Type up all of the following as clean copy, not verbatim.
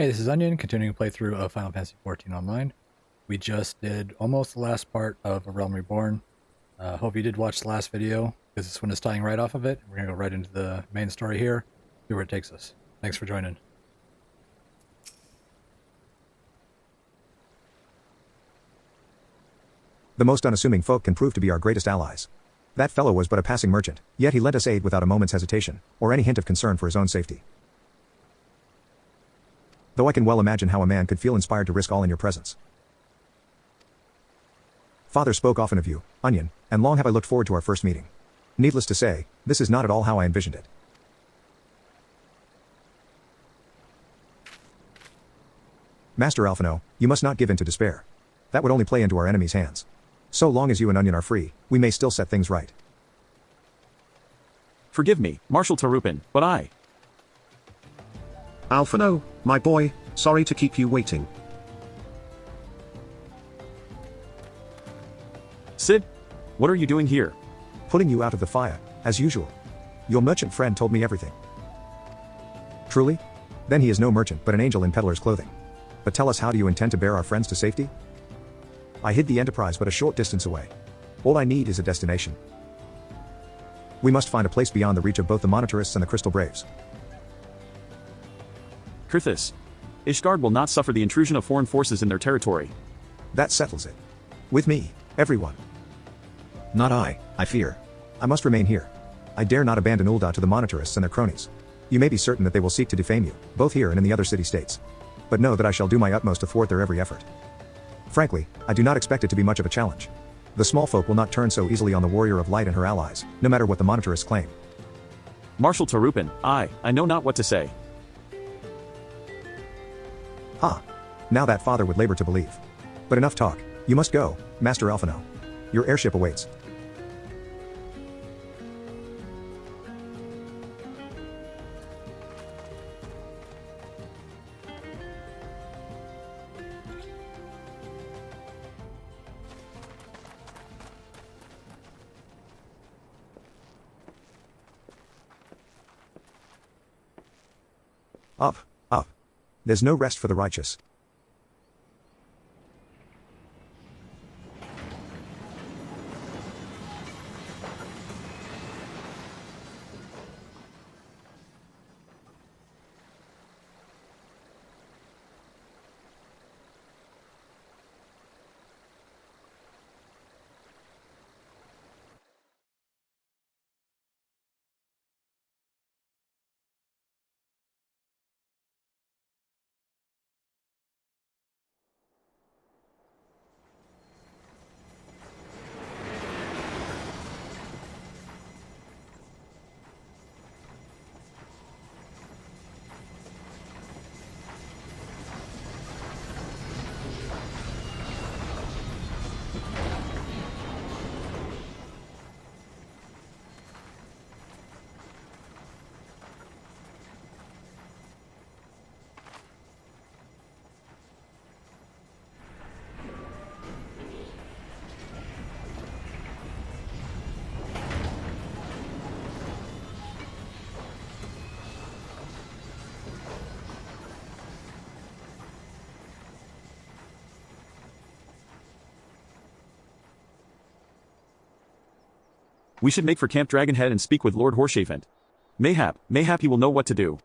Hey, this is Onion, continuing playthrough of Final Fantasy XIV Online. We just did almost the last part of A Realm Reborn. Hope you did watch the last video, because this one is tying right off of it. We're going to go right into the main story here, see where it takes us. Thanks for joining. The most unassuming folk can prove to be our greatest allies. That fellow was but a passing merchant, yet he lent us aid without a moment's hesitation, or any hint of concern for his own safety. Though I can well imagine how a man could feel inspired to risk all in your presence. Father spoke often of you, Onion, and long have I looked forward to our first meeting. Needless to say, this is not at all how I envisioned it. Master Alphino, you must not give in to despair. That would only play into our enemies' hands. So long as you and Onion are free, we may still set things right. Forgive me, Marshal Tarupin, but I... Alphino, my boy, sorry to keep you waiting. Sid? What are you doing here? Putting you out of the fire, as usual. Your merchant friend told me everything. Truly? Then he is no merchant but an angel in peddler's clothing. But tell us, how do you intend to bear our friends to safety? I hid the Enterprise but a short distance away. All I need is a destination. We must find a place beyond the reach of both the Monetarists and the Crystal Braves. Kirthis. Ishgard will not suffer the intrusion of foreign forces in their territory. That settles it. With me, everyone. Not I fear. I must remain here. I dare not abandon Ul'dah to the Monetarists and their cronies. You may be certain that they will seek to defame you, both here and in the other city-states. But know that I shall do my utmost to thwart their every effort. Frankly, I do not expect it to be much of a challenge. The small folk will not turn so easily on the Warrior of Light and her allies, no matter what the Monetarists claim. Marshal Tarupin, I know not what to say. Ha! Now that father would labor to believe. But enough talk. You must go, Master Alphino. Your airship awaits. Up, up. There's no rest for the righteous. We should make for Camp Dragonhead and speak with Lord Horshaven. Mayhap he will know what to do.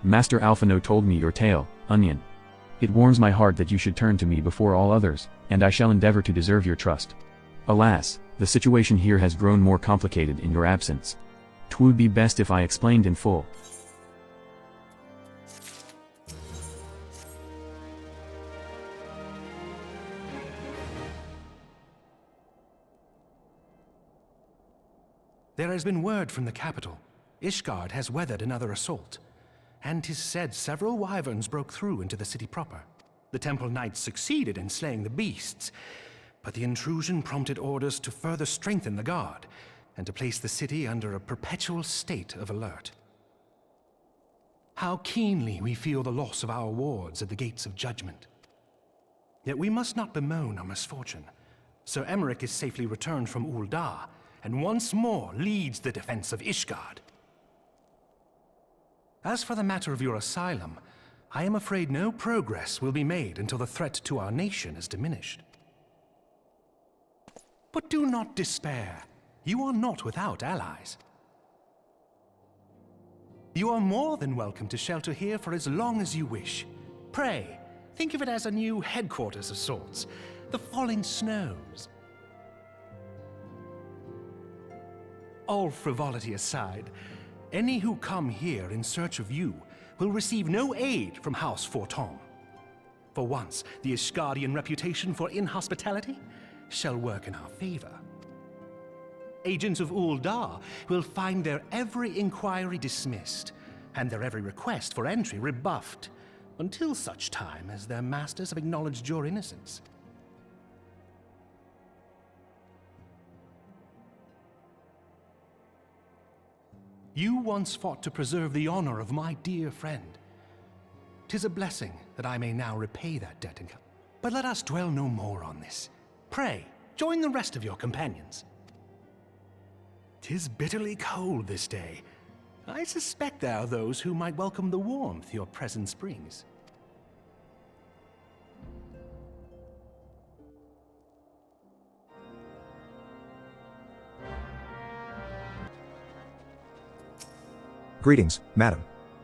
Master Alphino told me your tale, Onion. It warms my heart that you should turn to me before all others, and I shall endeavor to deserve your trust. Alas, the situation here has grown more complicated in your absence. 'Twould be best if I explained in full. There has been word from the capital. Ishgard has weathered another assault. and 'tis said several wyverns broke through into the city proper. The temple knights succeeded in slaying the beasts, but the intrusion prompted orders to further strengthen the guard, and to place the city under a perpetual state of alert. How keenly we feel the loss of our wards at the gates of judgment. Yet we must not bemoan our misfortune. Sir Emmerich is safely returned from Ul'dah, and once more leads the defense of Ishgard. As for the matter of your asylum, I am afraid no progress will be made until the threat to our nation is diminished. But do not despair. You are not without allies. You are more than welcome to shelter here for as long as you wish. Pray, think of it as a new headquarters of sorts. The falling snows. All frivolity aside, any who come here in search of you will receive no aid from House Forton. For once, the Ishgardian reputation for inhospitality shall work in our favor. Agents of Ul'dah will find their every inquiry dismissed, and their every request for entry rebuffed, until such time as their masters have acknowledged your innocence. You once fought to preserve the honor of my dear friend. 'Tis a blessing that I may now repay that debt. But let us dwell no more on this. Pray, join the rest of your companions. 'Tis bitterly cold this day. I suspect there are those who might welcome the warmth your presence brings. Greetings, madam.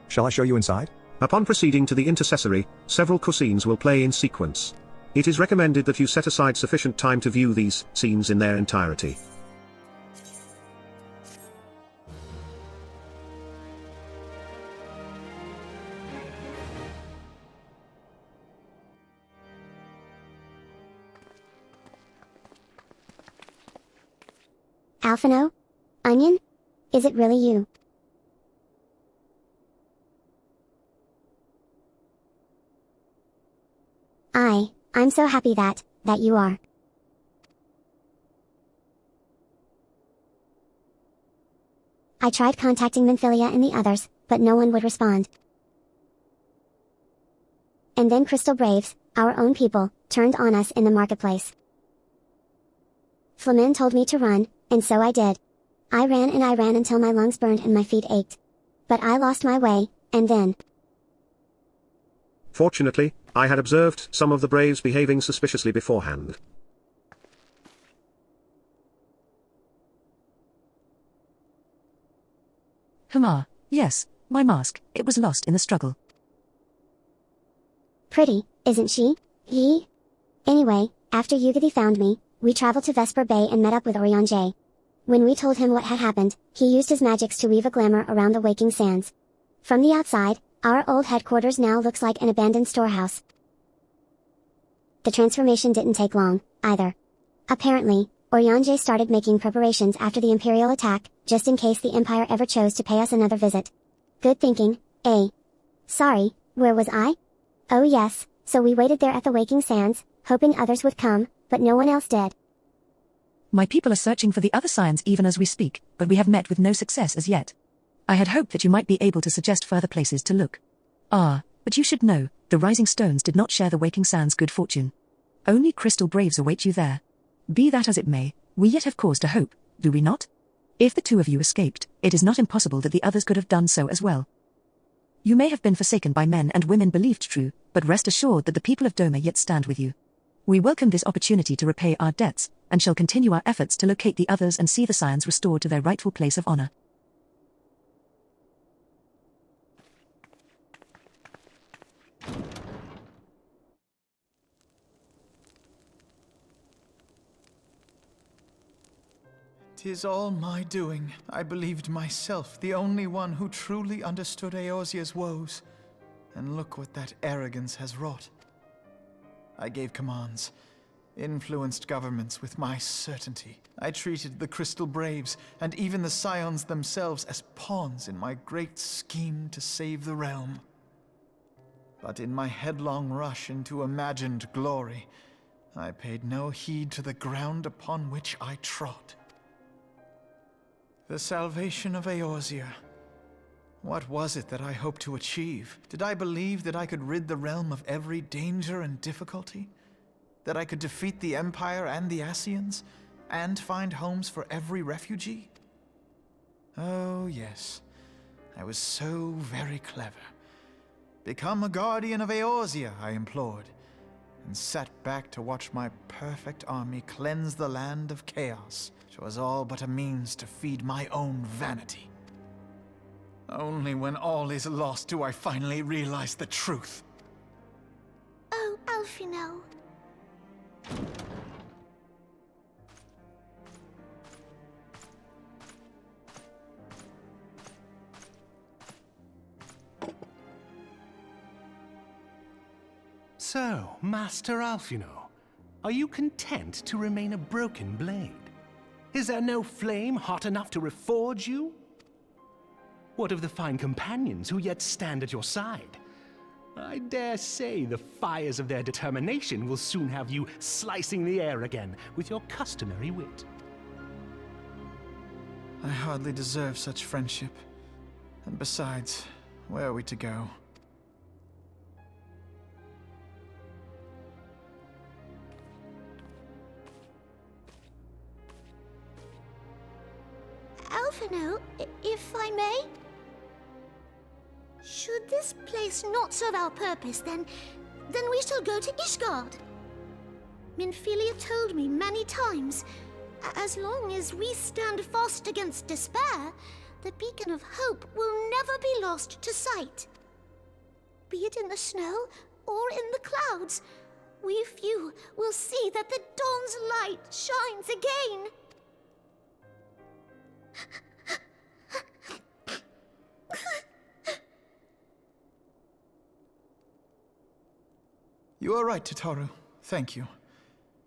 Shall I show you inside? Upon proceeding to the intercessory, several cutscenes will play in sequence. It is recommended that you set aside sufficient time to view these scenes in their entirety. Alphino? Onion? Is it really you? I'm so happy that you are. I tried contacting Minfilia and the others, but no one would respond. And then Crystal Braves, our own people, turned on us in the marketplace. Flamin told me to run, and so I did. I ran until my lungs burned and my feet ached. But I lost my way, and then... Fortunately, I had observed some of the Braves behaving suspiciously beforehand. Hamar, yes, my mask, it was lost in the struggle. Pretty, isn't she? Anyway, after Yugadi found me, we traveled to Vesper Bay and met up with Orion. When we told him what had happened, he used his magics to weave a glamour around the waking sands. From the outside, our old headquarters now looks like an abandoned storehouse. The transformation didn't take long, either. Apparently, Orion started making preparations after the Imperial attack, just in case the Empire ever chose to pay us another visit. Good thinking, eh? Sorry, where was I? Oh yes, so we waited there at the waking sands, hoping others would come, but no one else did. My people are searching for the other signs even as we speak, but we have met with no success as yet. I had hoped that you might be able to suggest further places to look. But you should know, the Rising Stones did not share the Waking Sands' good fortune. Only Crystal Braves await you there. Be that as it may, we yet have cause to hope, do we not? If the two of you escaped, it is not impossible that the others could have done so as well. You may have been forsaken by men and women believed true, but rest assured that the people of Doma yet stand with you. We welcome this opportunity to repay our debts, and shall continue our efforts to locate the others and see the Scions restored to their rightful place of honor. "'Tis all my doing. I believed myself the only one who truly understood Eorzea's woes. And look what that arrogance has wrought. I gave commands, influenced governments with my certainty. I treated the Crystal Braves and even the Scions themselves as pawns in my great scheme to save the realm. But in my headlong rush into imagined glory, I paid no heed to the ground upon which I trod. The salvation of Eorzea. What was it that I hoped to achieve? Did I believe that I could rid the realm of every danger and difficulty? That I could defeat the Empire and the Ascians, and find homes for every refugee? Oh, yes. I was so very clever. Become a guardian of Eorzea, I implored, and sat back to watch my perfect army cleanse the land of chaos, which was all but a means to feed my own vanity. Only when all is lost do I finally realize the truth. Oh, Alphino. So, Master Alphino, are you content to remain a broken blade? Is there no flame hot enough to reforge you? What of the fine companions who yet stand at your side? I dare say the fires of their determination will soon have you slicing the air again with your customary wit. I hardly deserve such friendship. And besides, where are we to go? Alphino, if I may? Should this place not serve our purpose, then we shall go to Ishgard. Minfilia told me many times, as long as we stand fast against despair, the beacon of hope will never be lost to sight. Be it in the snow or in the clouds, we few will see that the dawn's light shines again. You are right, Tataru. Thank you.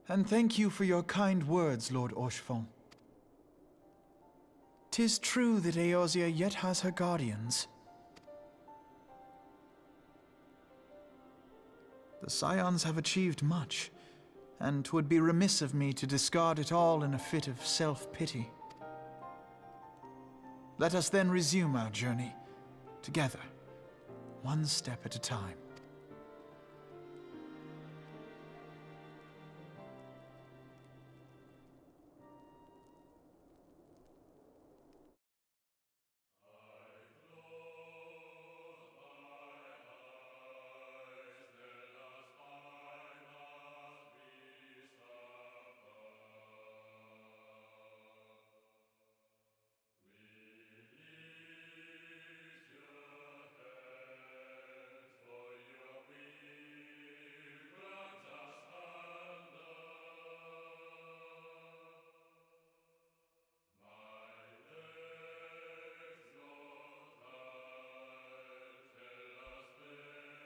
And thank you for your kind words, Lord Orchefon. 'Tis true that Eorzea yet has her guardians. The Scions have achieved much, and 'twould be remiss of me to discard it all in a fit of self-pity. Let us then resume our journey, together, one step at a time.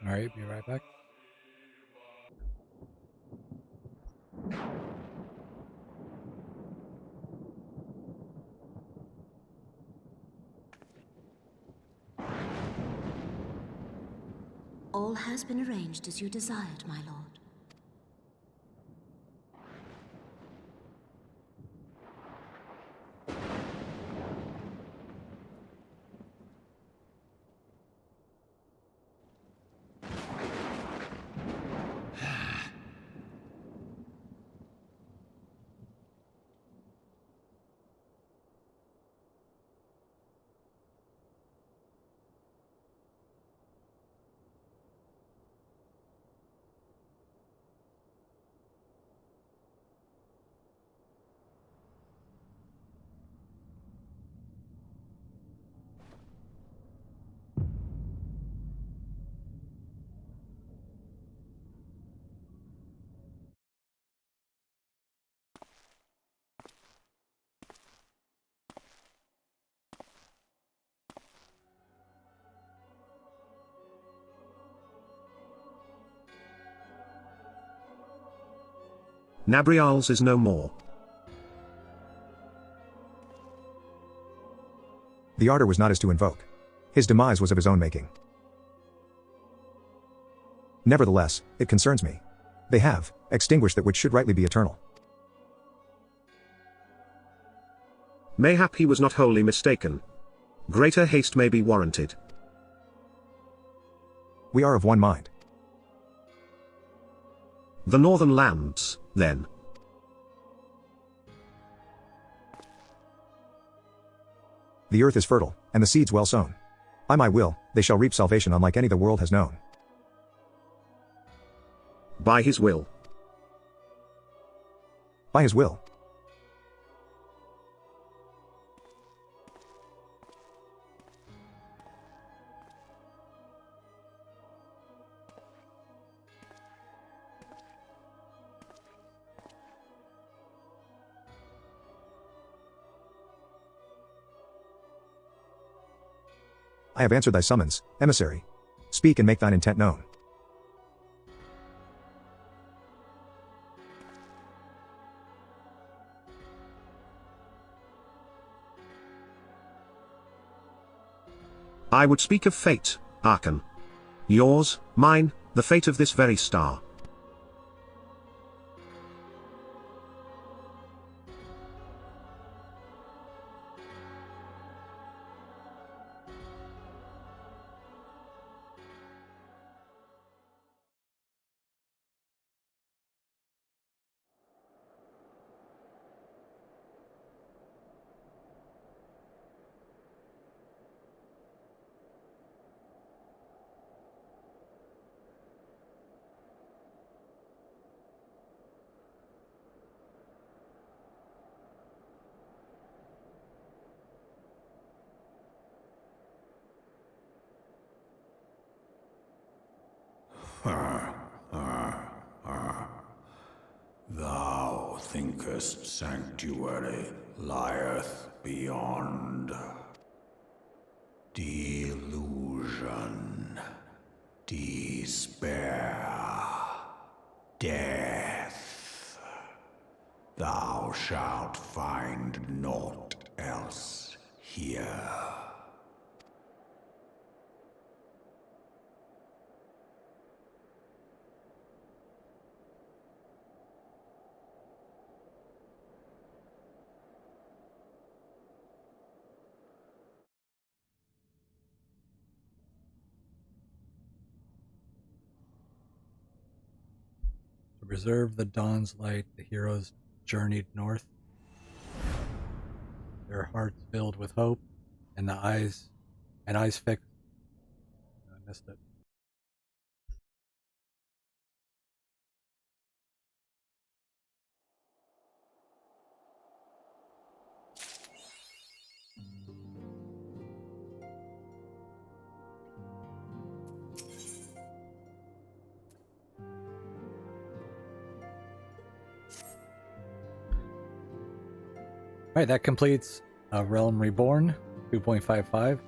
All right, be right back. All has been arranged as you desired, my lord. Nabrial's is no more. The ardor was not his to invoke. His demise was of his own making. Nevertheless, it concerns me. They have extinguished that which should rightly be eternal. Mayhap he was not wholly mistaken. Greater haste may be warranted. We are of one mind. The northern lands, then. The earth is fertile, and the seeds well sown. By my will, they shall reap salvation unlike any the world has known. By his will. By his will. I have answered thy summons, emissary. Speak and make thine intent known. I would speak of fate, Archon. Yours, mine, the fate of this very star. Thou thinkest sanctuary lieth beyond. Delusion, despair, death. Thou shalt find naught else here. To preserve the dawn's light, the heroes journeyed north, their hearts filled with hope, and eyes fixed. I missed it. Alright, that completes Realm Reborn 2.55.